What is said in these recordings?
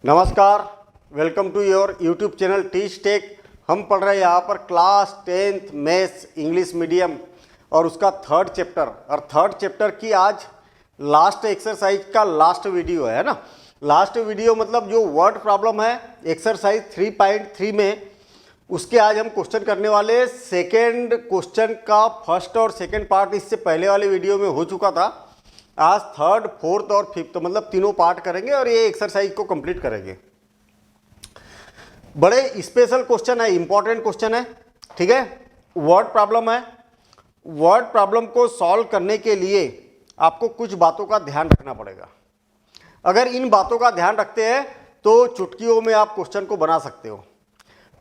नमस्कार, welcome to your YouTube channel Teach Tech. हम पढ़ रहे हैं यहाँ पर class 10th maths English medium और उसका थर्ड चैप्टर। और थर्ड चैप्टर की आज लास्ट एक्सरसाइज का लास्ट वीडियो है ना। लास्ट वीडियो मतलब जो वर्ड प्रॉब्लम है एक्सरसाइज 3.3 में, उसके आज हम क्वेश्चन करने वाले। सेकेंड क्वेश्चन का फर्स्ट और सेकेंड पार्ट इससे पहले वाले वीडियो में हो चुका था। आज थर्ड, फोर्थ और फिफ्थ मतलब तीनों पार्ट करेंगे और ये एक्सरसाइज को कंप्लीट करेंगे। बड़े स्पेशल क्वेश्चन है, इंपॉर्टेंट क्वेश्चन है, ठीक है। वर्ड प्रॉब्लम है। वर्ड प्रॉब्लम को सॉल्व करने के लिए आपको कुछ बातों का ध्यान रखना पड़ेगा। अगर इन बातों का ध्यान रखते हैं तो चुटकियों में आप क्वेश्चन को बना सकते हो।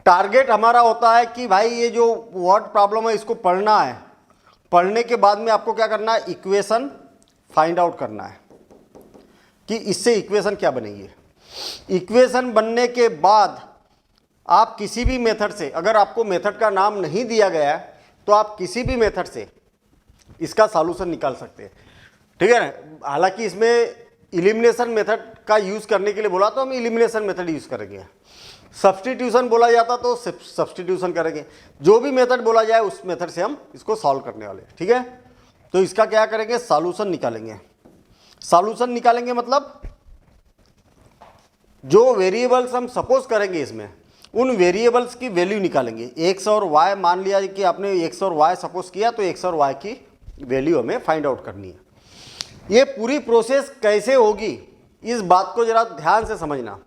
टारगेट हमारा होता है कि भाई ये जो वर्ड प्रॉब्लम है इसको पढ़ना है। पढ़ने के बाद में आपको क्या करना है, इक्वेशन फाइंड आउट करना है कि इससे इक्वेशन क्या बनेगी। इक्वेशन बनने के बाद आप किसी भी मेथड से, अगर आपको मेथड का नाम नहीं दिया गया है तो आप किसी भी मेथड से इसका सॉल्यूशन निकाल सकते हैं, ठीक है ना। हालांकि इसमें एलिमिनेशन मेथड का यूज़ करने के लिए बोला तो हम एलिमिनेशन मेथड यूज़ करेंगे। सब्स्टिट्यूशन बोला जाता तो सब्स्टिट्यूशन करेंगे। जो भी मेथड बोला जाए उस मेथड से हम इसको सॉल्व करने वाले हैं, ठीक है। तो इसका क्या करेंगे, सॉल्यूशन निकालेंगे। सॉल्यूशन निकालेंगे मतलब जो वेरिएबल्स हम सपोज करेंगे इसमें, उन वेरिएबल्स की वैल्यू निकालेंगे। एक्स और वाई, मान लिया कि आपने एक्स और वाई सपोज किया तो एक्स और वाई की वैल्यू हमें फाइंड आउट करनी है। ये पूरी प्रोसेस कैसे होगी इस बात को जरा ध्यान से समझना।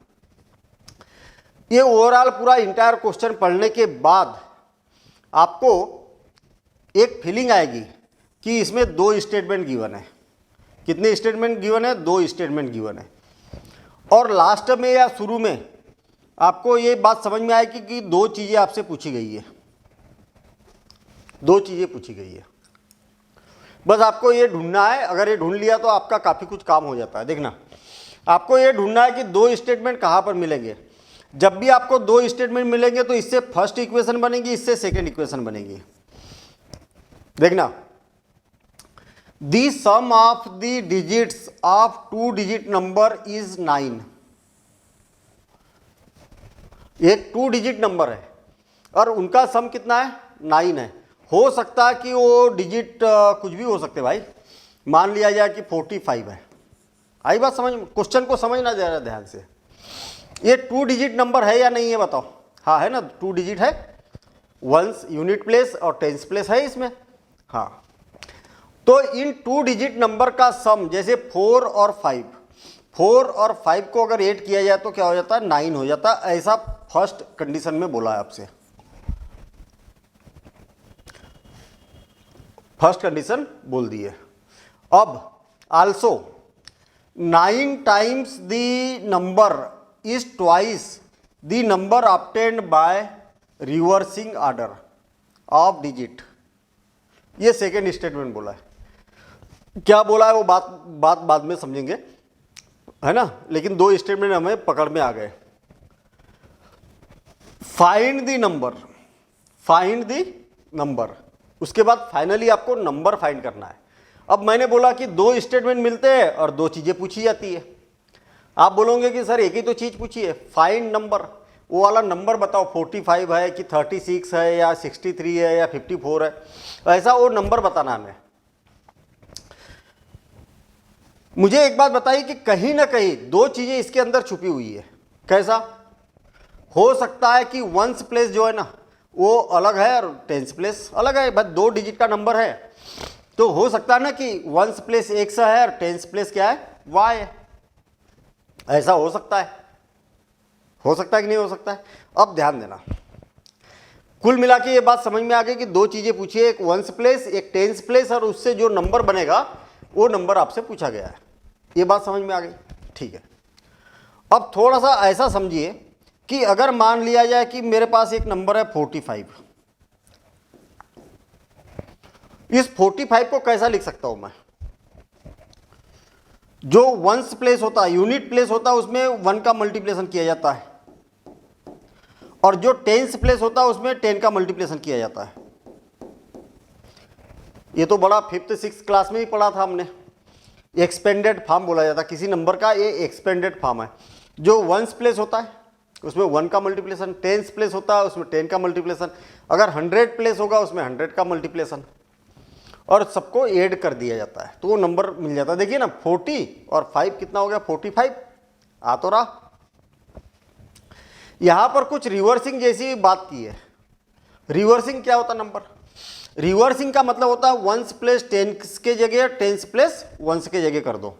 ये ओवरऑल पूरा इंटायर क्वेश्चन पढ़ने के बाद आपको एक फीलिंग आएगी कि इसमें दो स्टेटमेंट गिवन है। कितने स्टेटमेंट गिवन है? दो स्टेटमेंट गिवन है। और लास्ट में या शुरू में आपको ये बात समझ में आएगी कि दो चीज़ें आपसे पूछी गई है। दो चीज़ें पूछी गई है, बस आपको ये ढूंढना है। अगर ये ढूंढ लिया तो आपका काफ़ी कुछ काम हो जाता है। देखना, आपको ये ढूंढना है कि दो स्टेटमेंट कहाँ पर मिलेंगे। जब भी आपको दो स्टेटमेंट मिलेंगे तो इससे फर्स्ट इक्वेशन बनेगी, इससे सेकेंड इक्वेशन बनेगी। देखना, The sum of the digits of two digit number is 9। एक 2 डिजिट नंबर है और उनका सम कितना है, 9 है। हो सकता है कि वो डिजिट कुछ भी हो सकते भाई। मान लिया जाए कि 45 है। आई बात समझ? क्वेश्चन को समझना जरा ध्यान से। ये 2 डिजिट नंबर है या नहीं है बताओ? हाँ है ना, 2 डिजिट है। वंस यूनिट प्लेस और टेंस प्लेस है इसमें। हाँ, तो इन 2 डिजिट नंबर का सम, जैसे 4 और 5, 4 और 5 को अगर ऐड किया जाए तो क्या हो जाता है, 9 हो जाता है। ऐसा फर्स्ट कंडीशन में बोला है आपसे। फर्स्ट कंडीशन बोल दी है। अब also 9 times the number is twice the number obtained by reversing order of digit. ये सेकेंड स्टेटमेंट बोला है। क्या बोला है वो बात बाद में समझेंगे, है ना। लेकिन दो स्टेटमेंट हमें पकड़ में आ गए। Find the number, find the number, उसके बाद फाइनली आपको नंबर फाइंड करना है। अब मैंने बोला कि दो स्टेटमेंट मिलते हैं और दो चीजें पूछी जाती है। आप बोलोगे कि सर एक ही तो चीज पूछी है, फाइंड नंबर। वो वाला नंबर बताओ, 45 है कि 36 है या 63 है या 54 है, ऐसा वो नंबर बताना हमें। मुझे एक बात बताइए कि कहीं ना कहीं दो चीजें इसके अंदर छुपी हुई है। कैसा हो सकता है कि वंस प्लेस जो है ना वो अलग है और टेंस प्लेस अलग है। बस 2 डिजिट का नंबर है तो हो सकता है ना कि वंस प्लेस एक्स है और टेंस प्लेस क्या है, वाई है। ऐसा हो सकता है। हो सकता है कि नहीं हो सकता है? अब ध्यान देना, कुल मिला के ये बात समझ में आ गई कि दो चीजें पूछी है, एक वंस प्लेस एक टेंस प्लेस, और उससे जो नंबर बनेगा वो नंबर आपसे पूछा गया है। ये बात समझ में आ गई, ठीक है। अब थोड़ा सा ऐसा समझिए कि अगर मान लिया जाए कि मेरे पास एक नंबर है 45। इस 45 को कैसा लिख सकता हूं मैं? जो वंस प्लेस होता है, यूनिट प्लेस होता है, उसमें 1 का मल्टीप्लिकेशन किया जाता है, और जो टेंस प्लेस होता है उसमें 10 का मल्टीप्लिकेशन किया जाता है। ये तो बड़ा 5th 6th क्लास में ही पढ़ा था हमने। एक्सपेंडेड फॉर्म बोला जाता है किसी नंबर का, ये एक्सपेंडेड फॉर्म है। जो वंस प्लेस होता है उसमें 1 का मल्टीप्लिकेशन, टेंस प्लेस होता है उसमें 10 का मल्टीप्लिकेशन, अगर 100 प्लेस होगा उसमें 100 का मल्टीप्लिकेशन, और सबको ऐड कर दिया जाता है तो वो नंबर मिल जाता है। देखिए ना 40 और 5 कितना हो गया, 45 आ तो रहा। यहां पर कुछ रिवर्सिंग जैसी बात की है। रिवर्सिंग क्या होता है नंबर? रिवर्सिंग का मतलब होता है वंस प्लेस टेंस के जगह टेंस प्लेस वंस के जगह कर दो।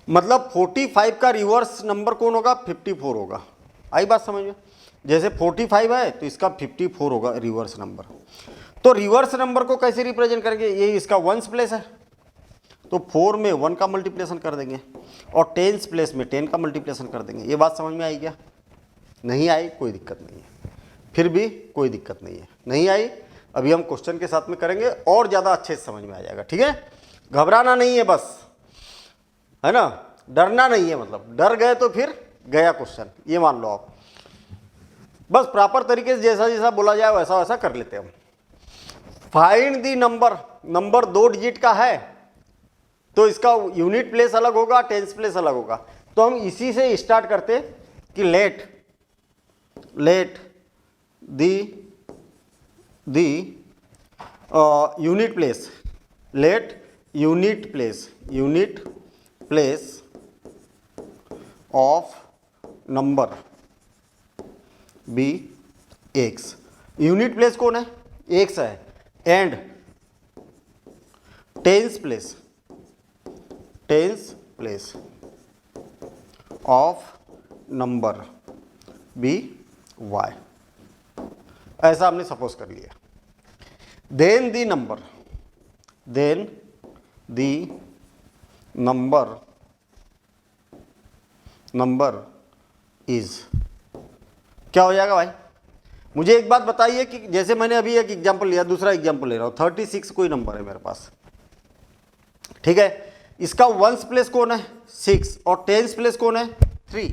मतलब 45 का रिवर्स नंबर कौन होगा? 54 होगा। आई बात समझ में? जैसे 45 है तो इसका 54 होगा रिवर्स नंबर। तो रिवर्स नंबर को कैसे रिप्रेजेंट करेंगे? ये इसका वंस प्लेस है तो 4 में 1 का मल्टीप्लिकेशन कर देंगे और टेंस प्लेस में 10 का मल्टीप्लिकेशन कर देंगे। ये बात समझ में आई क्या? नहीं आई? कोई दिक्कत नहीं है, फिर भी कोई दिक्कत नहीं है। नहीं आई? अभी हम क्वेश्चन के साथ में करेंगे और ज़्यादा अच्छे से समझ में आ जाएगा। ठीक है, घबराना नहीं है बस, है ना, डरना नहीं है। मतलब डर गए तो फिर गया क्वेश्चन, ये मान लो आप। बस प्रॉपर तरीके से जैसा जैसा बोला जाए वैसा वैसा कर लेते हैं हम। Find the number, number 2 digit का है तो इसका यूनिट प्लेस अलग होगा, टेंस प्लेस अलग होगा। तो हम इसी से स्टार्ट करते कि let the unit place, let unit place of number be x. Unit place कौन है? एक्स है। And tens place of number be y, ऐसा हमने सपोज कर लिया। देन दी नंबर इज, क्या हो जाएगा भाई? मुझे एक बात बताइए कि जैसे मैंने अभी एक एग्जांपल लिया, दूसरा एग्जांपल ले रहा हूं। 36 कोई नंबर है मेरे पास, ठीक है। इसका वंस प्लेस कौन है? 6 और टेंस प्लेस कौन है? 3।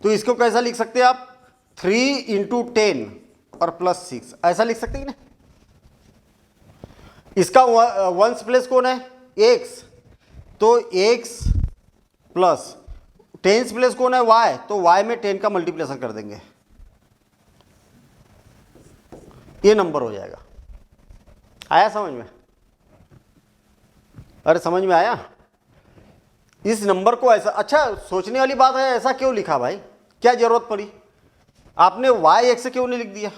तो इसको कैसा लिख सकते हैं आप? 3 इंटू 10 और प्लस 6, ऐसा लिख सकते हैं ना। इसका वंस प्लेस कौन है? x, तो x प्लस टेंस प्लेस कौन है? y, तो y में 10 का मल्टीप्लिकेशन कर देंगे, ये नंबर हो जाएगा। आया समझ में? अरे समझ में आया? इस नंबर को ऐसा, अच्छा सोचने वाली बात है, ऐसा क्यों लिखा भाई? क्या जरूरत पड़ी? आपने y x क्यों नहीं लिख दिया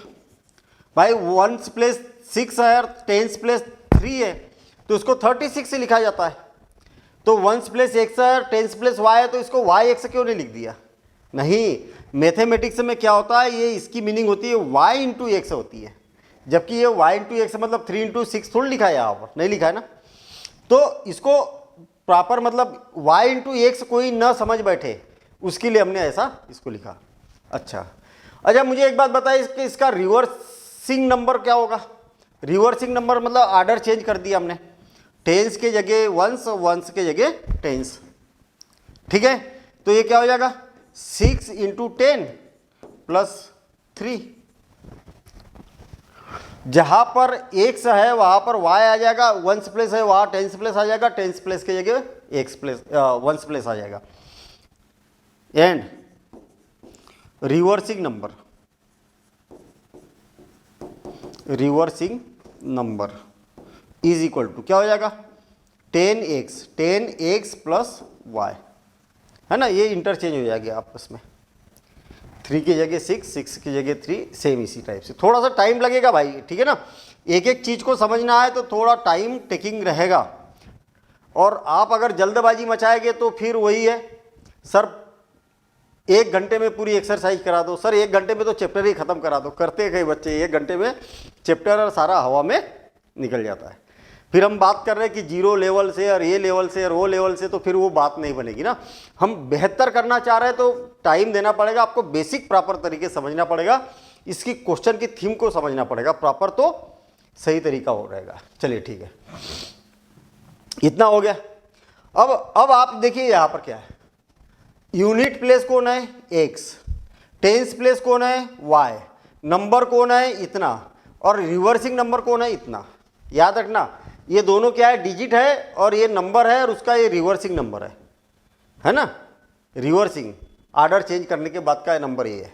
भाई? वंस प्लेस 6 है और टेंस प्लेस 3 है तो इसको 36 से लिखा जाता है। तो वंस प्लेस x है और टेंस प्लेस y है तो इसको y x क्यों नहीं लिख दिया? नहीं, मैथमेटिक्स में क्या होता है, ये इसकी मीनिंग होती है y इंटू एक्स होती है, जबकि ये y इंटू एक्स मतलब 3 इंटू 6 थोड़ी लिखा है, यहाँ पर नहीं लिखा है ना। तो इसको प्रॉपर मतलब y इंटू एक्स कोई ना समझ बैठे उसके लिए हमने ऐसा इसको लिखा। अच्छा, मुझे एक बात बताइए, इसका रिवर्सिंग नंबर क्या होगा? रिवर्सिंग नंबर मतलब ऑर्डर चेंज कर दिया हमने, टेंस के जगह वंस, वंस के जगह टेंस, ठीक है। तो ये क्या हो जाएगा? 6 इंटू 10 प्लस 3। जहां पर एक्स है वहां पर y आ जाएगा, वंस प्लेस है वहां टेंस प्लेस आ जाएगा, टेंस प्लेस के जगह एक्स प्लेस वंस प्लेस आ जाएगा। And reversing number is equal to क्या हो जाएगा? 10x प्लस y, है ना। ये इंटरचेंज हो जाएगी आपस में, 3 की जगह 6, 6 की जगह 3, सेम इसी टाइप से। थोड़ा सा टाइम लगेगा भाई, ठीक है ना। एक एक चीज़ को समझना है तो थोड़ा टाइम टेकिंग रहेगा, और आप अगर जल्दबाजी मचाएंगे तो फिर वही है, सर 1 घंटे में पूरी एक्सरसाइज करा दो, सर 1 घंटे में तो चैप्टर ही खत्म करा दो। करते कई बच्चे 1 घंटे में चैप्टर और सारा हवा में निकल जाता है। फिर हम बात कर रहे हैं कि 0 लेवल से और ये लेवल से और वो लेवल से, तो फिर वो बात नहीं बनेगी ना। हम बेहतर करना चाह रहे हैं तो टाइम देना पड़ेगा आपको, बेसिक प्रॉपर तरीके से समझना पड़ेगा, इसकी क्वेश्चन की थीम को समझना पड़ेगा प्रॉपर, तो सही तरीका हो रहेगा। चलिए ठीक है, इतना हो गया। अब आप देखिए यहाँ पर क्या है, यूनिट प्लेस कौन है? एक्स, टेंस प्लेस कौन है? वाई, नंबर कौन है? इतना, और रिवर्सिंग नंबर कौन है? इतना। याद रखना ये दोनों क्या है? डिजिट है, और ये नंबर है और उसका ये रिवर्सिंग नंबर है ना, रिवर्सिंग। आर्डर चेंज करने के बाद का नंबर ये है।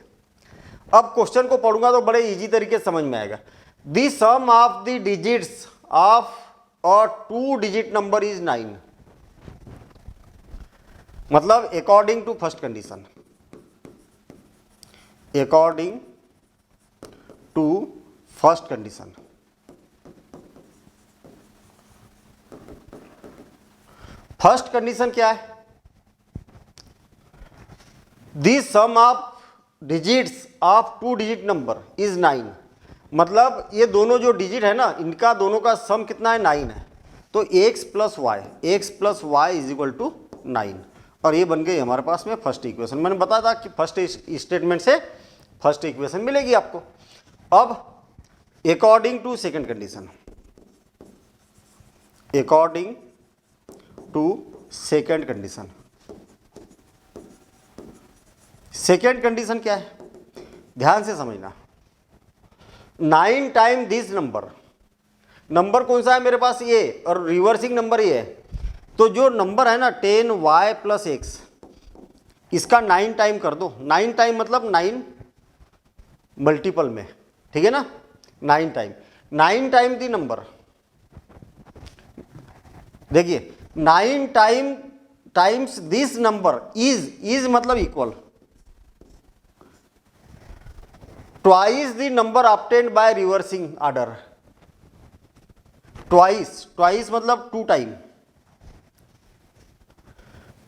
अब क्वेश्चन को पढ़ूंगा तो बड़े इजी तरीके से समझ में आएगा। The sum of the digits of a 2 digit number is 9, मतलब according to first condition, according to first condition. First condition क्या है? The sum of digits of 2 digit number is 9, मतलब ये दोनों जो डिजिट है ना, इनका दोनों का सम कितना है? 9 है। तो x plus y is equal to 9, और ये बन गई हमारे पास में फर्स्ट इक्वेशन। मैंने बताया था कि फर्स्ट स्टेटमेंट से फर्स्ट इक्वेशन मिलेगी आपको। अब according to second condition, according to second condition, second condition क्या है? ध्यान से समझना। 9 टाइम दिस नंबर, नंबर कौन सा है मेरे पास? ये, और रिवर्सिंग नंबर ये है। तो जो नंबर है ना 10y प्लस एक्स, इसका 9 टाइम कर दो। 9 टाइम मतलब 9 मल्टीपल में, ठीक है ना? 9 टाइम दी नंबर, देखिए 9 टाइम्स दिस नंबर इज मतलब equal twice the number obtained by reversing order. Twice मतलब 2 टाइम।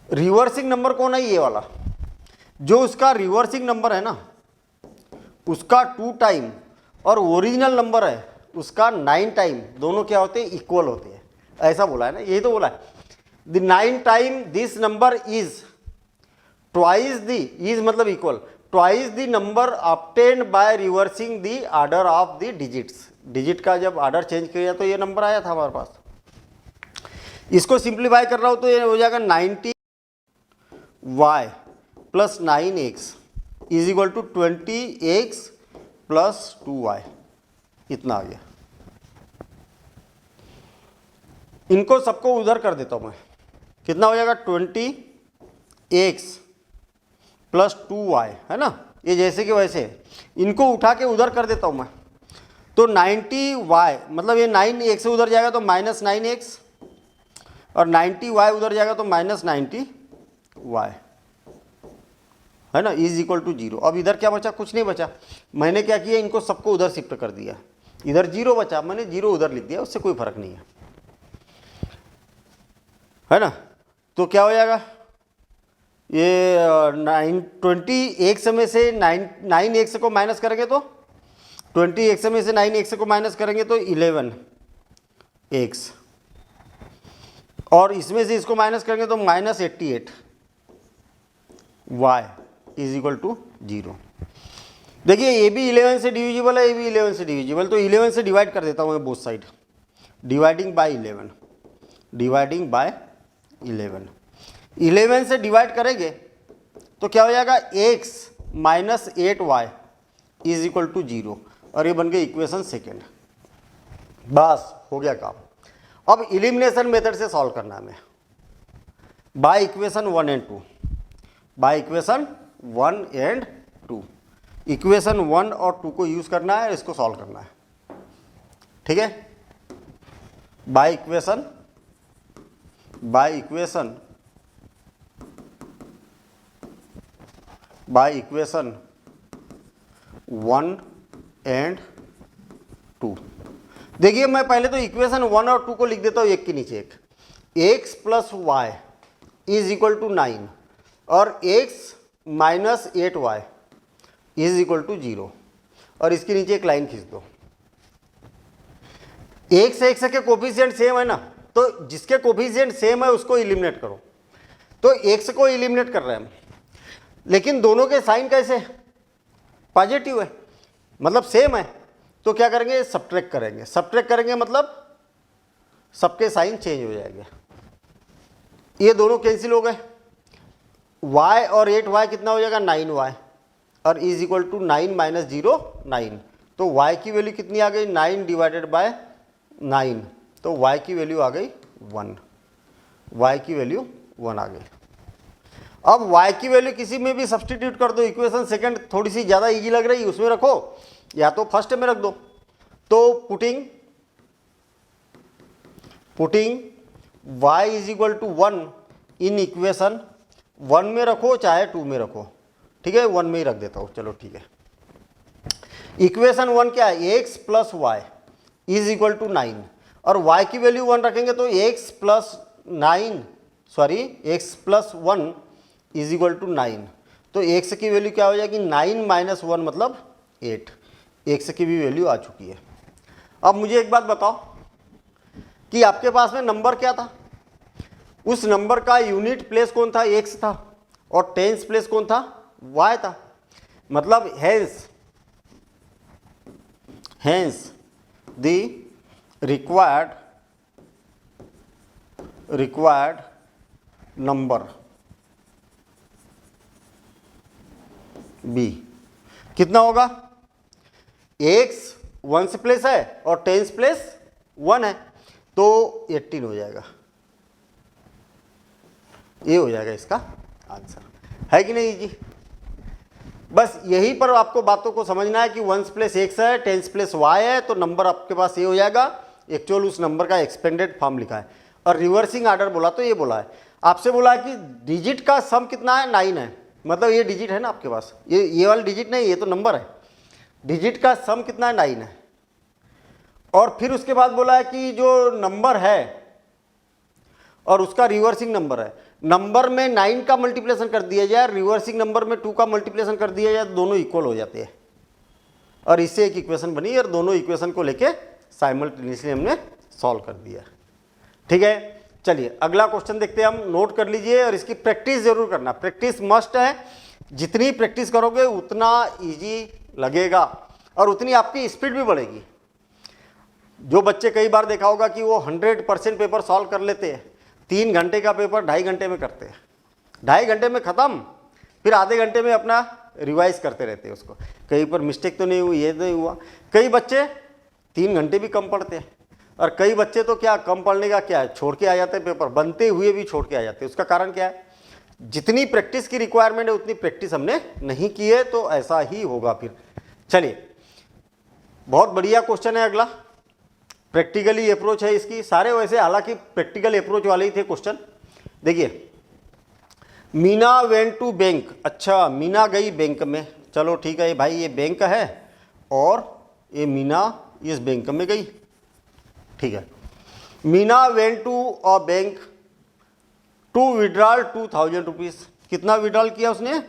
रिवर्सिंग नंबर कौन है? ये वाला, जो उसका रिवर्सिंग नंबर है ना, उसका 2 टाइम, और ओरिजिनल नंबर है उसका 9 टाइम, दोनों क्या होते हैं? इक्वल होते हैं। ऐसा बोला है ना, यही तो बोला है। The 9 time this number is twice the, is मतलब equal twice the number obtained by reversing the order of the digits. Digit का जब ऑर्डर चेंज किया तो ये नंबर आया था हमारे पास। इसको सिंप्लीफाई कर रहा हूं तो ये हो जाएगा 90y plus 9x is equal to 20x plus 2y, इतना आ गया। इनको सबको उधर कर देता हूं मैं, कितना हो जाएगा? 20x प्लस 2y, है ना? ये जैसे कि वैसे, इनको उठा के उधर कर देता हूं मैं। तो 90y मतलब ये 9x से उधर जाएगा तो माइनस 9x, और 90y उधर जाएगा तो माइनस 90y, है ना? Is equal to 0। अब इधर क्या बचा? कुछ नहीं बचा। मैंने क्या किया? इनको सबको उधर शिफ्ट कर दिया। इधर 0 बचा, मैंने 0 उधर लिख दिया, उससे कोई फर्क नहीं है ना? तो क्या हो जाएगा? ये 20x में से 9x को माइनस करेंगे तो 20x में से 9x को माइनस करेंगे तो 11x, और इसमें से इसको माइनस करेंगे तो minus 88y is equal to 0। देखिए ये भी 11 से डिविजिबल है, ये भी 11 से डिविजिबल, तो 11 से डिवाइड कर देता हूँ मैं both side, dividing by 11, dividing by 11 से डिवाइड करेंगे तो क्या हो जाएगा? x minus 8y is equal to 0, और ये बन गई इक्वेशन सेकेंड। बस हो गया काम। अब इलिमिनेशन मेथड से सॉल्व करना है हमें, bye equation 1 and 2, by equation 1 and 2। Equation 1 और 2 को यूज करना है, इसको सॉल्व करना है, ठीक है? Bye equation 1 and 2। देखिए मैं पहले तो इक्वेशन 1 और 2 को लिख देता हूँ एक के नीचे एक। x plus y is equal to 9 और x minus 8y is equal to 0, और इसके नीचे एक लाइन खींच दो। एक से के कोफिशिएंट सेम है ना, तो जिसके कोफिशिएंट सेम है उसको इलिमिनेट करो। तो x को इलिमिनेट कर रहे हैं हम, लेकिन दोनों के साइन कैसे? पॉजिटिव है, मतलब सेम है, तो क्या करेंगे? सब्ट्रैक्ट करेंगे। सब्ट्रैक्ट करेंगे मतलब सबके साइन चेंज हो जाएंगे। ये दोनों कैंसिल हो गए, y और 8y कितना हो जाएगा? 9y, और इज इक्वल टू 9 माइनस 0 9। तो y की वैल्यू कितनी आ गई? 9 डिवाइडेड बाय 9, तो y की वैल्यू आ गई 1, y की वैल्यू 1 आ गई। अब y की वैल्यू किसी में भी सब्सटीट्यूट कर दो, इक्वेशन सेकंड थोड़ी सी ज़्यादा इजी लग रही है उसमें रखो, या तो फर्स्ट में रख दो। तो putting y is equal to 1 in equation 1 में रखो चाहे 2 में रखो, ठीक है, 1 में ही रख देता हूँ, चलो ठीक है। इक्वेशन 1 क्या है, x plus y is equal to 9, और y की वैल्यू 1 रखेंगे तो x plus 1 is equal to 9। तो x की वैल्यू क्या हो जाएगी, 9 माइनस 1 मतलब 8, x की भी वैल्यू आ चुकी है। अब मुझे एक बात बताओ कि आपके पास में नंबर क्या था, उस नंबर का यूनिट प्लेस कौन था, x था, और टेंस प्लेस कौन था, y था। मतलब hence the required number b कितना होगा, x 1 से प्लेस है और टेंस प्लेस 1 है, तो 18 हो जाएगा। ये हो जाएगा इसका आंसर, है कि नहीं जी। बस यहीं पर आपको बातों को समझना है कि 1 प्लेस x है, टेंस प्लेस y है, तो नंबर आपके पास ये हो जाएगा। एक्चुअल उस नंबर का एक्सपेंडेड फॉर्म लिखा है, और रिवर्सिंग आर्डर बोला तो ये बोला है, आपसे बोला है कि डिजिट का सम कितना है, 9 है, मतलब ये डिजिट है ना आपके पास, ये वाला डिजिट नहीं, ये तो नंबर है, डिजिट का सम कितना है, 9 है। और फिर उसके बाद बोला है कि जो नंबर है और उसका रिवर्सिंग नंबर है, नंबर में 9 का मल्टीप्लिकेशन कर दिया जाए, रिवर्सिंग नंबर में 2 का मल्टीप्लिकेशन कर दिया जाए, दोनों इक्वल हो जाते हैं, और इससे एक इक्वेशन बनी, और दोनों इक्वेशन को लेके साइमल्टेनियसली हमने सॉल्व कर दिया। ठीक है, चलिए अगला क्वेश्चन देखते हैं हम, नोट कर लीजिए और इसकी प्रैक्टिस जरूर करना, प्रैक्टिस मस्ट है, जितनी प्रैक्टिस करोगे उतना इजी लगेगा और उतनी आपकी स्पीड भी बढ़ेगी। जो बच्चे कई बार देखा होगा कि वो 100% पेपर सॉल्व कर लेते हैं, 3 घंटे का पेपर 2.5 घंटे में करते हैं, 2.5 घंटे में ख़त्म, फिर आधे घंटे में अपना रिवाइज करते रहते हैं उसको, कहीं पर मिस्टेक तो नहीं हुई, ये नहीं हुआ। कई बच्चे 3 घंटे भी कम पढ़ते हैं, और कई बच्चे तो क्या कम पढ़ने का क्या है, छोड़ के आ जाते हैं, पेपर बनते हुए भी छोड़ के आ जाते हैं। उसका कारण क्या है, जितनी प्रैक्टिस की रिक्वायरमेंट है उतनी प्रैक्टिस हमने नहीं की है, तो ऐसा ही होगा फिर। चलिए बहुत बढ़िया क्वेश्चन है अगला, प्रैक्टिकली अप्रोच है इसकी, सारे वैसे हालांकि प्रैक्टिकल अप्रोच वाले ही थे क्वेश्चन। देखिए, मीना वेंट टू बैंक, अच्छा मीना गई बैंक में, चलो ठीक है भाई, ये बैंक है और ये मीना इस बैंक में गई, ठीक है। Meena went to a bank to withdrawal 2000 rupees, कितना विड्रॉल किया उसने,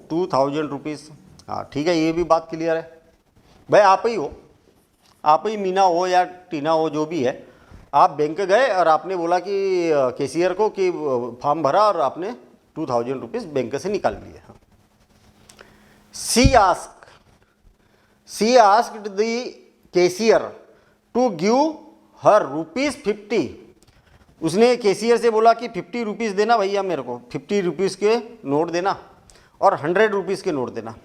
2000 रुपीज़। हाँ ठीक है, ये भी बात क्लियर है भाई, आप ही हो, आप ही मीना हो या टीना हो, जो भी है, आप बैंक गए और आपने बोला कि कैशियर को कि फॉर्म भरा और आपने 2000 रुपीज़ बैंक से निकाल लिए। She asked the cashier to give her ₹50, उसने कैशियर से बोला कि 50 रुपीज़ देना भैया मेरे को, 50 रुपीज़ के नोट देना और 100 रुपीज़ के नोट देना।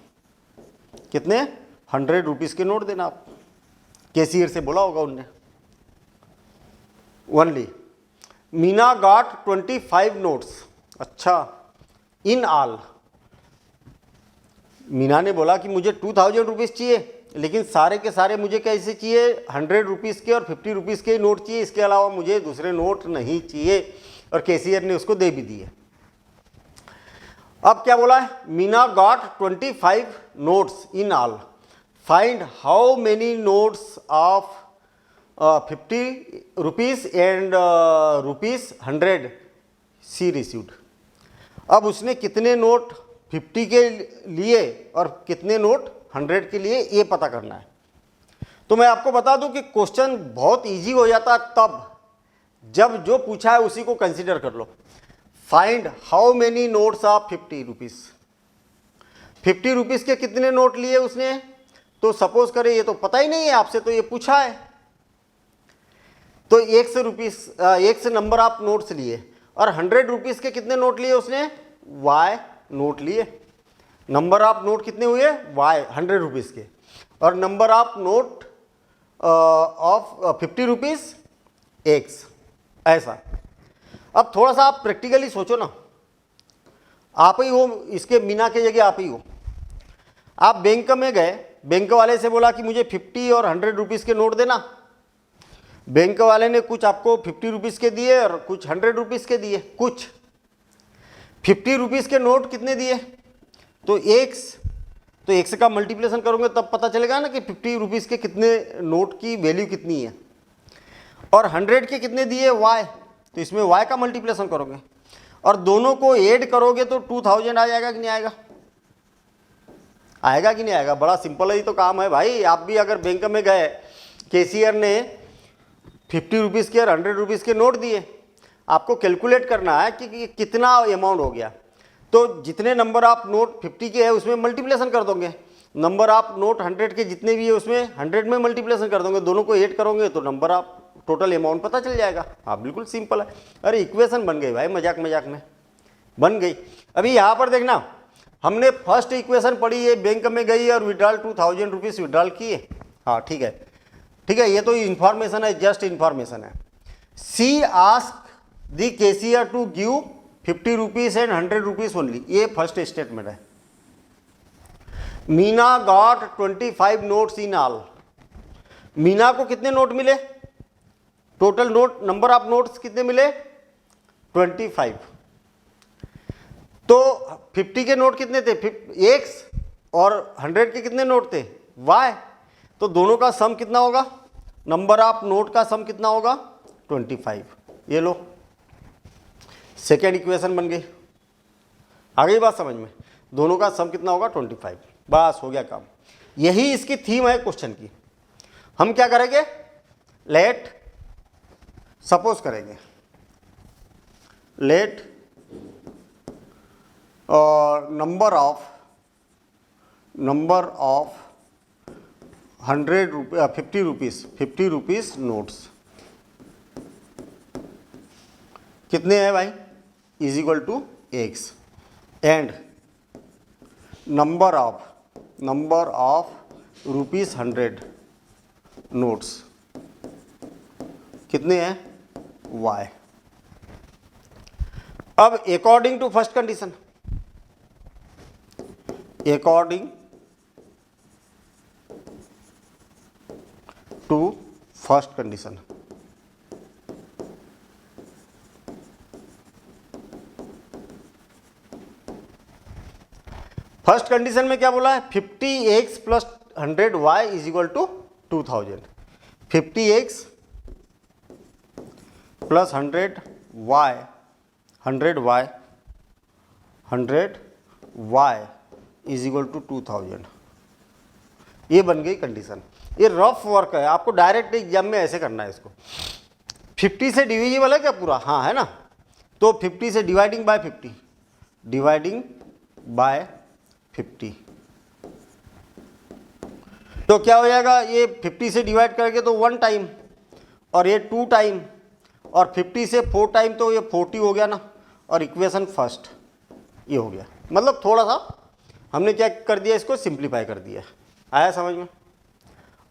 कितने, 100 रुपीज़ के नोट देना, आप कैशियर से बोला होगा उनने। ओनली मीना गॉट 25 नोट्स, अच्छा इन ऑल, मीना ने बोला कि मुझे 2000 रुपीज़ चाहिए, लेकिन सारे के सारे मुझे कैसे चाहिए, 100 रुपीज़ के और 50 रुपीज़ के नोट चाहिए, इसके अलावा मुझे दूसरे नोट नहीं चाहिए, और कैशियर ने उसको दे भी दिए। अब क्या बोला है, Meena got 25 notes in all, find how many notes of 50 rupees and ₹100 she received. अब उसने कितने नोट 50 के लिए और कितने नोट 100 के लिए, ये पता करना है। तो मैं आपको बता दूं कि क्वेश्चन बहुत इजी हो जाता है तब जब जो पूछा है उसी को कंसीडर कर लो। Find how many notes of 50 rupees, 50 rupees के कितने नोट लिए उसने, तो सपोज करें ये तो पता ही नहीं है आपसे, तो ये पूछा है, तो 100 नंबर ऑफ नोट्स लिए, और 100 रुपीज़ के कितने नोट लिए उसने, Y नोट लिए। नंबर ऑफ नोट कितने हुए, Y 100 रुपीज़ के, और number of note of 50 rupees X, ऐसा। अब थोड़ा सा आप प्रैक्टिकली सोचो ना, आप ही हो, इसके मीना की जगह आप ही हो। आप बैंक में गए, बैंक वाले से बोला कि मुझे 50 और 100 रुपीज़ के नोट देना। बैंक वाले ने कुछ आपको 50 रुपीज़ के दिए और कुछ 100 रुपीज़ के दिए। कुछ 50 रुपीज़ के नोट कितने दिए, तो एक्स का मल्टीप्लिकेशन करोगे तब पता चलेगा ना कि 50 रुपीज़ के कितने नोट की वैल्यू कितनी है। और 100 के कितने दिए, वाई, तो इसमें वाई का मल्टीप्लिकेशन करोगे और दोनों को ऐड करोगे तो 2000 आ जाएगा कि नहीं आएगा? आएगा कि नहीं आएगा? बड़ा सिंपल ही तो काम है भाई। आप भी अगर बैंक में गए, कैशियर ने 50 रुपीज़ के और 100 रुपीज़ के नोट दिए, आपको कैलकुलेट करना है कि कितना अमाउंट हो गया। तो जितने नंबर आप नोट 50 के है उसमें मल्टीप्लिकेशन कर दोगे, नंबर आप नोट 100 के जितने भी है उसमें 100 में मल्टीप्लिकेशन कर दोगे, दोनों को ऐड करोगे तो नंबर आप टोटल अमाउंट पता चल जाएगा। हाँ बिल्कुल सिंपल है। अरे इक्वेशन बन गई भाई, मजाक मजाक में बन गई। अभी यहाँ पर देखना, हमने फर्स्ट इक्वेशन पढ़ी है, बैंक में गई और विड्रॉल 2000 रुपीज़ विड्रॉल किए। हाँ ठीक है, ठीक है, ये तो इंफॉर्मेशन है, जस्ट इंफॉर्मेशन है। She ask the cashier to give 50 rupees and 100 rupees only, ये फर्स्ट स्टेटमेंट है। Meena got 25 notes in all. Meena को कितने नोट मिले, total note, number of notes कितने मिले, 25। तो 50 के नोट कितने थे, एक्स, और 100 के कितने नोट थे, वाई। तो दोनों का सम कितना होगा, नंबर ऑफ नोट का सम कितना होगा, 25। ये लो, सेकेंड इक्वेशन बन गई। आ गई बात समझ में? दोनों का सम कितना होगा, 25। बस हो गया काम। यही इसकी थीम है क्वेश्चन की। हम क्या करेंगे, लेट सपोज करेंगे, let number of 50 rupees notes कितने हैं भाई, is equal to x, and number of ₹100 notes कितने हैं, वाई। अब according to first condition, according to first condition, first condition में क्या बोला है, 50x plus 100y is equal to 2000। 50x plus 100y is equal to 2000। ये बन गई कंडीशन। ये रफ वर्क है, आपको डायरेक्ट एग्जाम में ऐसे करना है इसको। 50 से डिविजिबल है क्या पूरा, हाँ है ना, तो 50 से डिवाइडिंग बाय 50 तो क्या हो जाएगा, ये 50 से डिवाइड करके तो 1 टाइम, और ये 2 टाइम, और 50 से 4 टाइम तो ये 40 हो गया ना, और इक्वेशन फर्स्ट ये हो गया। मतलब थोड़ा सा हमने क्या कर दिया, इसको सिंप्लीफाई कर दिया। आया समझ में?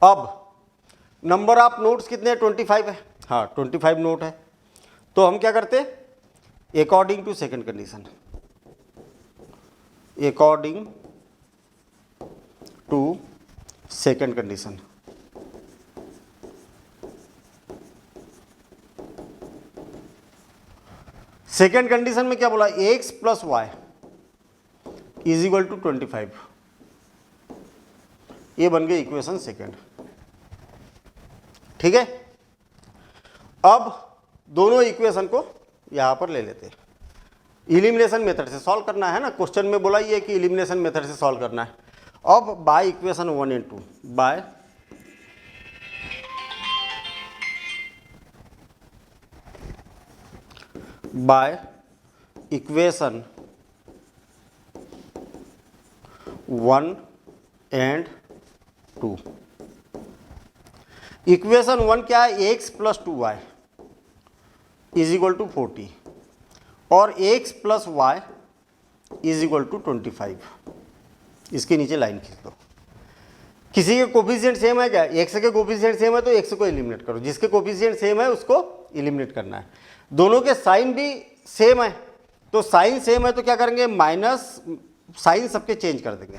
अब नंबर ऑफ नोट्स कितने हैं, 25 है। हाँ 25 नोट है, तो हम क्या करते, according to second condition, according to second condition, second condition में क्या बोला, x plus y is equal to 25। ये बन गई इक्वेशन सेकेंड। ठीक है, अब दोनों इक्वेशन को यहां पर ले लेते हैं। इलिमिनेशन मेथड से सॉल्व करना है ना, क्वेश्चन में बोला ये कि इलिमिनेशन मेथड से सॉल्व करना है। अब by equation 1 and 2, by equation 1 and 2। Equation 1 क्या है, x plus 2y is equal to 40 और x plus y is equal to 25। इसके नीचे लाइन खींच दो। किसी के कोफिशिएंट सेम है क्या, एक्स के कोफिशिएंट सेम है तो एक्स को एलिमिनेट करो, जिसके कोफिशिएंट सेम है उसको एलिमिनेट करना है। दोनों के साइन भी सेम है तो साइन सेम है तो क्या करेंगे, माइनस, साइन सबके चेंज कर देंगे,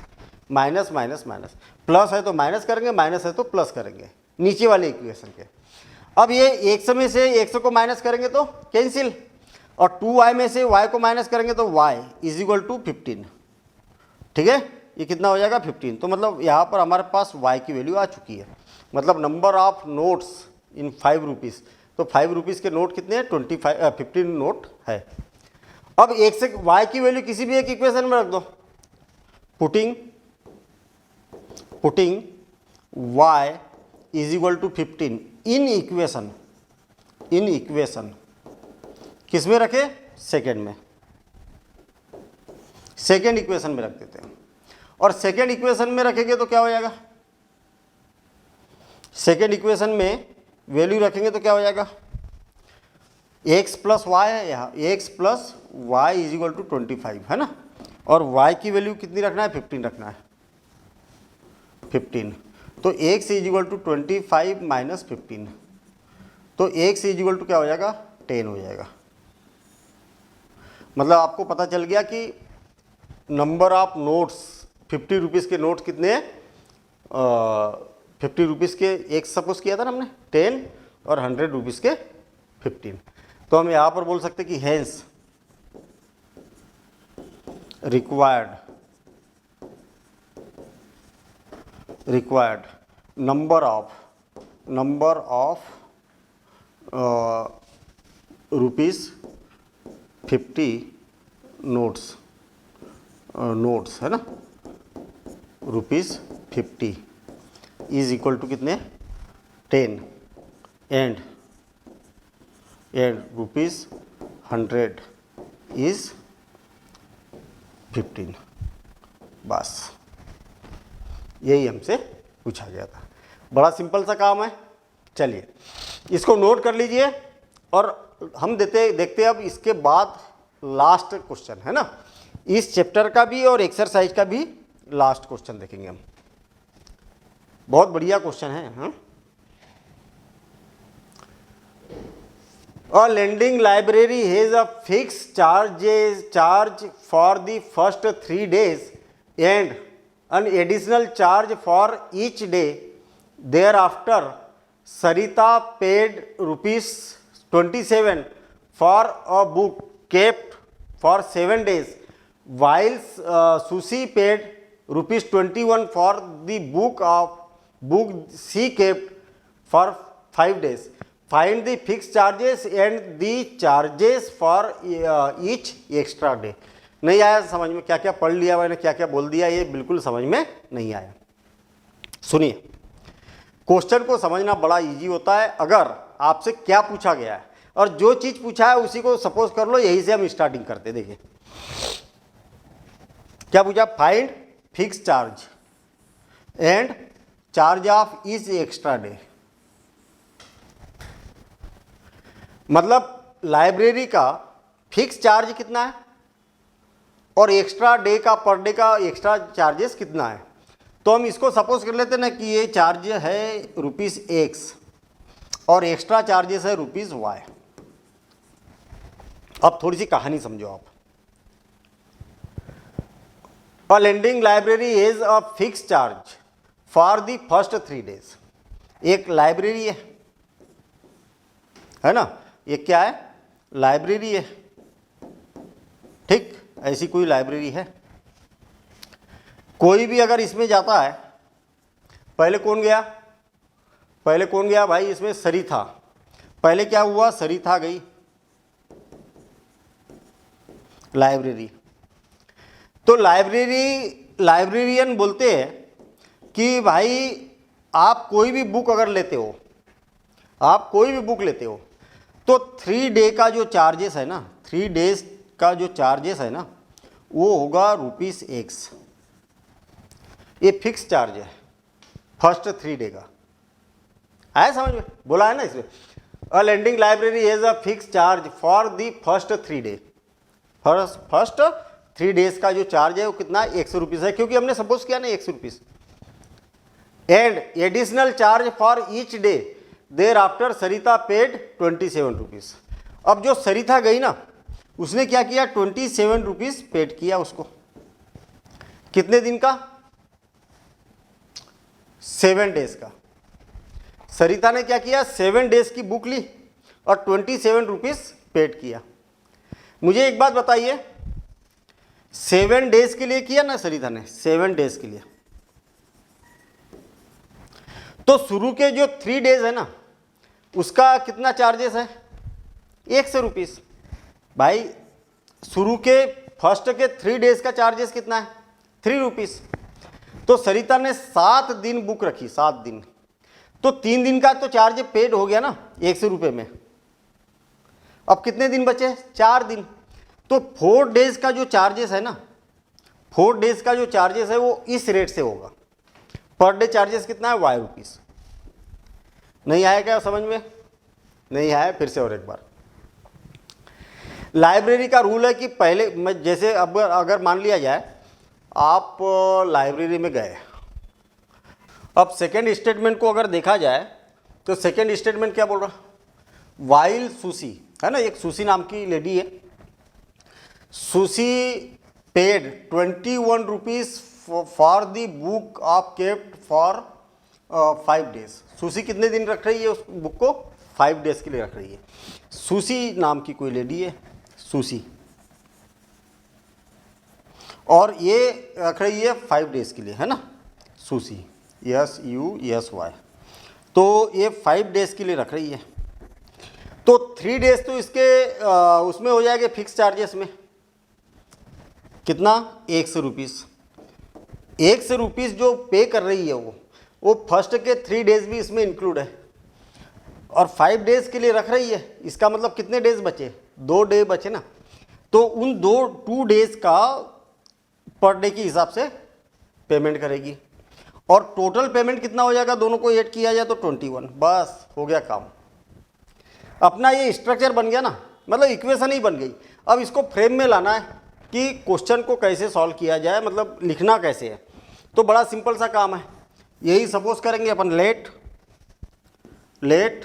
माइनस माइनस माइनस, प्लस है तो माइनस करेंगे, माइनस है तो प्लस करेंगे नीचे वाले इक्वेशन के। अब ये x में से x को माइनस करेंगे तो कैंसिल, और 2y में से y को माइनस करेंगे तो y इज इक्वल टू 15। ठीक है, ये कितना हो जाएगा 15। तो मतलब यहाँ पर हमारे पास y की वैल्यू आ चुकी है। मतलब number of notes in 5 rupees, तो 5 रुपीज़ के नोट कितने हैं, 15 नोट है। अब एक से y की वैल्यू किसी भी एक इक्वेशन में रख दो, putting y is equal to 15 in equation किस में रखे, सेकेंड में, सेकेंड इक्वेशन में रख देते हैं। और सेकेंड इक्वेशन में रखेंगे तो क्या हो जाएगा, सेकेंड इक्वेशन में वैल्यू रखेंगे तो क्या हो जाएगा, x प्लस वाई है, यहाँ x plus y is equal to 25 है ना, और y की वैल्यू कितनी रखना है, 15 रखना है, 15। तो x is equal to 25 minus 15, तो x इज इक्वल टू क्या हो जाएगा, 10 हो जाएगा। मतलब आपको पता चल गया कि नंबर ऑफ नोट्स, 50 रुपीज़ के नोट्स कितने हैं, 50 रुपीज़ के एक सपोज किया था ना हमने 10 और 100 रुपीज़ के 15। तो हम यहाँ पर बोल सकते कि hence required number of rupees 50 notes है ना, रुपीज़ 50 इज इक्वल टू कितने, 10 एंड रुपीज़ 100 इज 15। बस यही हमसे पूछा गया था। बड़ा सिंपल सा काम है। चलिए इसको नोट कर लीजिए और हम देखते अब इसके बाद लास्ट क्वेश्चन है ना, इस चैप्टर का भी और एक्सरसाइज का भी लास्ट क्वेश्चन देखेंगे हम। बहुत बढ़िया क्वेश्चन है। हाँ, A lending library has a fixed charge for the first 3 days and an additional charge for each day. Thereafter, Sarita paid rupees 27 for a book kept for 7 days, while Susie paid rupees 21 for the book she kept for 5 days. Find the fixed charges and the charges for each extra day. नहीं आया समझ में, क्या क्या पढ़ लिया मैंने, क्या क्या बोल दिया, ये बिल्कुल समझ में नहीं आया। सुनिए, क्वेश्चन को समझना बड़ा इजी होता है अगर आपसे क्या पूछा गया है, और जो चीज पूछा है उसी को सपोज कर लो, यही से हम स्टार्टिंग करते। देखिए क्या पूछा, find fix charge and charge of each extra day. मतलब लाइब्रेरी का फिक्स चार्ज कितना है और एक्स्ट्रा डे का, पर डे का एक्स्ट्रा चार्जेस कितना है। तो हम इसको सपोज कर लेते ना कि ये चार्ज है रुपीज़ एक्स और एक्स्ट्रा चार्जेस है रुपीज़ वाई। अब थोड़ी सी कहानी समझो आप। A lending library is a fix charge for the first 3 days. एक लाइब्रेरी है ना, ये क्या है, लाइब्रेरी है। ठीक, ऐसी कोई लाइब्रेरी है, कोई भी अगर इसमें जाता है, पहले कौन गया भाई, इसमें सरिता। पहले क्या हुआ, सरिता गई लाइब्रेरी। तो लाइब्रेरियन बोलते हैं कि भाई आप कोई भी बुक अगर लेते हो, तो 3 डे का जो चार्जेस है ना, 3 डेज का जो चार्जेस है ना, वो होगा रुपीज़ एक्स। ये फिक्स चार्ज है फर्स्ट 3 डे का। आया समझ में, बोला है ना इसमें, a lending library has a fix charge for the first 3 day. First 3 days का जो चार्ज है वो कितना, 100 रुपीज़ है, क्योंकि हमने सपोज किया ना 100 rupees. And additional charge for each day, there after Sarita paid 27 rupees. अब जो सरिता गई ना, उसने क्या किया, 27 रुपीज़ पेड किया उसको। कितने दिन का? 7 डेज का। सरिता ने क्या किया, 7 डेज की बुक ली और 27 रुपीज़ पेड किया। मुझे एक बात बताइए, 7 डेज के लिए किया ना सरिता ने, 7 डेज के लिए, तो शुरू के जो 3 डेज है ना उसका कितना चार्जेस है, 100 रुपीज़। भाई शुरू के फर्स्ट के 3 डेज का चार्जेस कितना है, 3 रुपीज़। तो सरिता ने 7 दिन बुक रखी, 7 दिन, तो 3 दिन का तो चार्ज पेड हो गया ना 100 रुपये में। अब कितने दिन बचे, 4 दिन। तो 4 डेज का जो चार्जेस है ना, 4 डेज का जो चार्जेस है वो इस रेट से होगा। पर डे चार्जेस कितना है, Y रुपीज़। नहीं आया क्या समझ में? नहीं आया, फिर से और एक बार। लाइब्रेरी का रूल है कि पहले मैं जैसे अब अगर मान लिया जाए आप लाइब्रेरी में गए, अब सेकेंड स्टेटमेंट को अगर देखा जाए तो सेकेंड स्टेटमेंट क्या बोल रहा, वाइल सुसी है ना, एक सुसी नाम की लेडी है, सुसी paid 21 rupees for the book of kept for 5 days. सुसी कितने दिन रख रही है उस बुक को, 5 डेज के लिए रख रही है। सुसी नाम की कोई लेडी है, सुसी, और ये रख रही है 5 डेज के लिए, है ना, सुसी, SUSY। तो ये 5 डेज के लिए रख रही है। तो 3 डेज तो इसके उसमें हो जाएंगे फिक्स चार्जेस में, कितना, 100 रुपीज़। 100 रुपीज़ जो पे कर रही है वो फर्स्ट के 3 डेज भी इसमें इंक्लूड है, और 5 डेज के लिए रख रही है। इसका मतलब कितने डेज बचे, 2 डे बचे ना। तो उन 2 डेज का पर डे के हिसाब से पेमेंट करेगी, और टोटल पेमेंट कितना हो जाएगा, दोनों को ऐड किया जाए तो 21। बस हो गया काम। अपना ये स्ट्रक्चर बन गया ना, मतलब इक्वेशन ही बन गई। अब इसको फ्रेम में लाना है कि क्वेश्चन को कैसे सॉल्व किया जाए, मतलब लिखना कैसे है। तो बड़ा सिंपल सा काम है, यही सपोज करेंगे अपन, let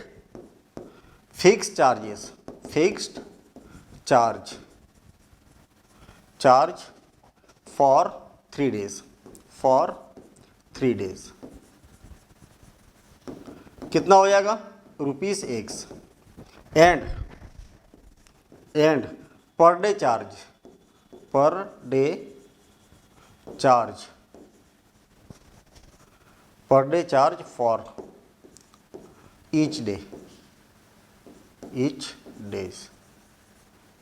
fix charges, fixed charge for 3 days, for 3 days कितना हो जाएगा, ₹X, and per day charge for each days,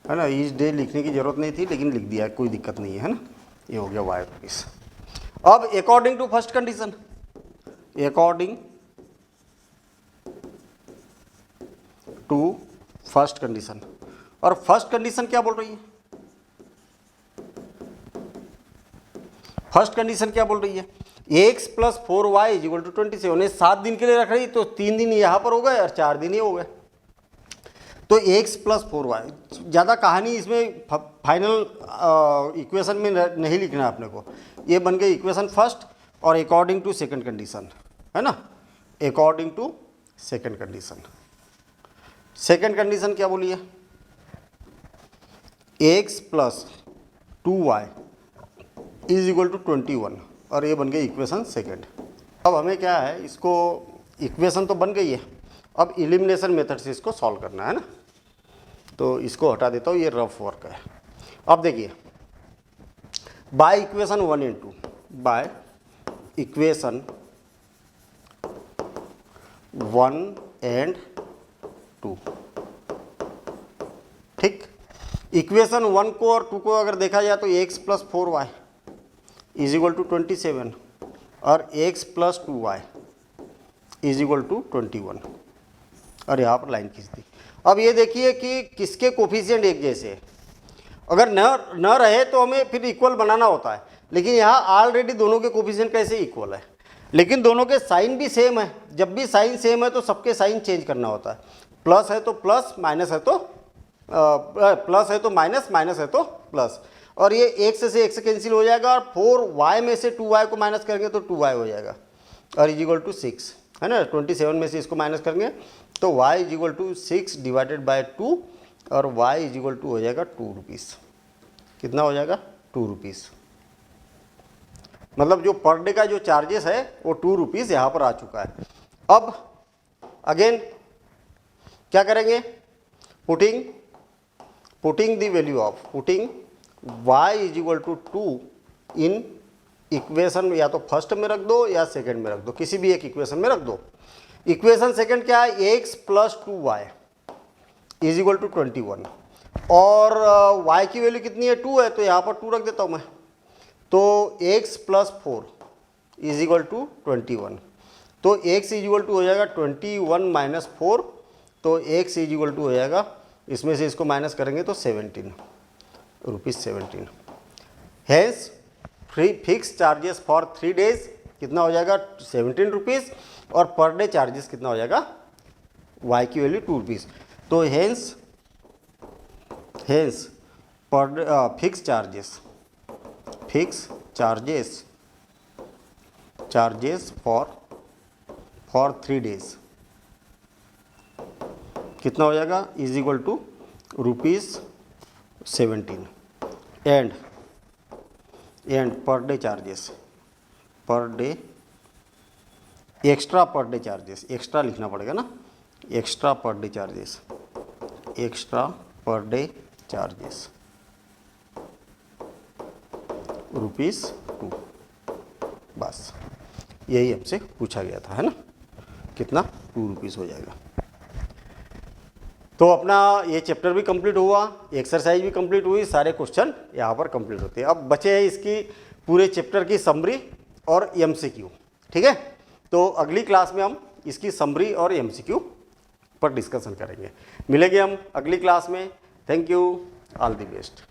है ना। ईच डे लिखने की जरूरत नहीं थी लेकिन लिख दिया, कोई दिक्कत नहीं है ना। ये हो गया Y रुपीज़। अब according to first condition, according to first condition, और फर्स्ट कंडीशन क्या बोल रही है, फर्स्ट कंडीशन क्या बोल रही है, x + 4y = 27। 7 दिन के लिए रख रही, तो 3 दिन यहाँ पर हो गए और 4 दिन ये हो गए। तो x + 4y, ज़्यादा कहानी इसमें फाइनल इक्वेशन में नहीं लिखना है अपने को। ये बन गई इक्वेशन फर्स्ट, और अकॉर्डिंग टू सेकंड कंडीशन, है ना, according to second condition. Second condition क्या बोली है, x + 2y = 21, और ये बन गई इक्वेशन सेकंड। अब हमें क्या है, इसको इक्वेशन तो बन गई है, अब एलिमिनेशन मेथड से इसको सॉल्व करना है ना। तो इसको हटा देता हूँ, ये रफ वर्क है। अब देखिए, bye equation 1 and 2, by equation 1 and 2, ठीक। इक्वेशन 1 को और 2 को अगर देखा जाए तो x + 4y = 27 और x + 2y = 21, और यहाँ पर लाइन खींच दी। अब ये देखिए कि किसके कोफिशिएंट एक जैसे हैं। अगर न रहे तो हमें फिर इक्वल बनाना होता है, लेकिन यहाँ ऑलरेडी दोनों के कोफिशिएंट कैसे इक्वल है, लेकिन दोनों के साइन भी सेम है। जब भी साइन सेम है तो सबके साइन चेंज करना होता है। प्लस है तो प्लस, माइनस है तो प्लस है तो माइनस, माइनस है तो प्लस, और ये x से x कैंसिल हो जाएगा, और 4y में से 2y को माइनस करेंगे तो 2y हो जाएगा, और = 6, है ना। 27 में से इसको माइनस करेंगे तो y = 6 / 2, और y इज इक्वल टू हो जाएगा 2 रुपीज़। कितना हो जाएगा? 2 रुपीज़। मतलब जो पर डे का जो चार्जेस है वो 2 रुपीज़ यहाँ पर आ चुका है। अब अगेन क्या करेंगे? Putting the value of putting y is equal to 2 in equation, या तो फर्स्ट में रख दो या सेकंड में रख दो, किसी भी एक इक्वेशन में रख दो। इक्वेशन सेकंड क्या है? x plus 2y is equal to 21 और y की वैल्यू कितनी है? 2 है, तो यहाँ पर 2 रख देता हूँ मैं। तो x plus 4 is equal to 21, तो x इज इक्वल टू हो जाएगा 21 माइनस 4, तो x इज इक्वल टू हो जाएगा, इसमें से इसको माइनस करेंगे तो 17 rupees 17। Hence fix charges for 3 days कितना हो जाएगा? 17 रुपीज़, और पर डे चार्जेस कितना हो जाएगा? y की वैल्यू 2 रुपीज़। तो हैंस पर फिक्स चार्जेस फॉर 3 डेज कितना हो जाएगा? Is equal to ₹17 and per day charges, extra per day charges, extra लिखना पड़ेगा ना, एक्स्ट्रा पर डे चार्जेस ₹2। बस यही हमसे पूछा गया था, है ना? कितना? 2 रुपीज़ हो जाएगा। तो अपना ये चैप्टर भी कंप्लीट हुआ, एक्सरसाइज भी कंप्लीट हुई, सारे क्वेश्चन यहाँ पर कंप्लीट होते हैं। अब बचे हैं इसकी पूरे चैप्टर की समरी और एमसीक्यू। ठीक है, तो अगली क्लास में हम इसकी समरी और एमसीक्यू पर डिस्कशन करेंगे। मिलेंगे हम अगली क्लास में। Thank you, all the best.